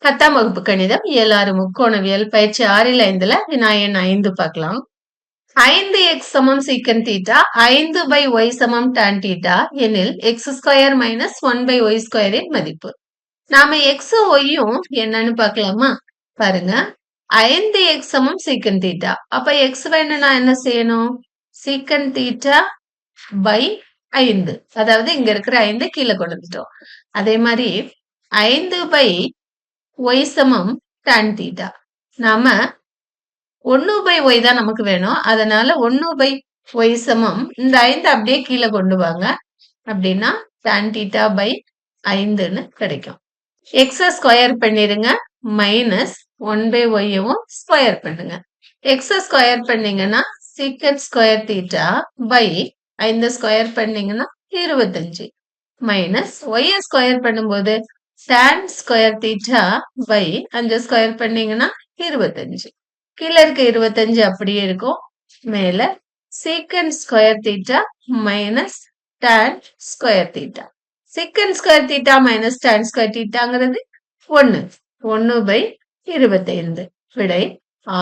10ஆம் வகுப்பு கணிதம் இயலாறு முக்கோணவியல் பயிற்சி 6/5 வினாயன் 5 பார்க்கலாம். 5x சமம் சீக்கன் தீட்டா 5/y சமம் டான் தீட்டா எனில் x² மைனஸ் 1/y² இன் மதிப்பு. நாம x ஒய்யும் என்னன்னு பார்க்கலாமா? பாருங்க, 5x சமம் சீக்கன் தீட்டா. அப்ப x வேணும் நான் என்ன செய்யணும்? சீக்கன் தீட்டா பை 5. அதாவது இங்க இருக்கிற 5 கீழே கொண்டு வந்துட்டோம். அதே மாதிரி 5/y சமம் டான் தீட்டா. நாம 1/y தான் நமக்கு வேணும். அதனால 1/y சமம் இந்த 5 அப்படியே கீழே கொண்டு வாங்க. அப்படின்னா டான் தீட்டா பை 5ன்னு கிடைக்கும். x ஸ்கொயர் பண்ணிருங்க. மைனஸ் 1/y-வும் ஸ்கொயர் பண்ணுங்க. x ஸ்கொயர் பண்ணீங்கன்னா sec square theta by 5 square பண்ணீங்கன்னா 25. மைனஸ் y ஸ்கொயர் பண்ணும்போது tan square theta by 5 square பண்ணீங்கன்னா 25. கீழே இருக்க 25 அப்படியே இருக்கும். மேல sec square theta minus tan square theta. Sec square theta minus tan square தீட்டாங்கிறது 1. 1/25. விடை ஆ.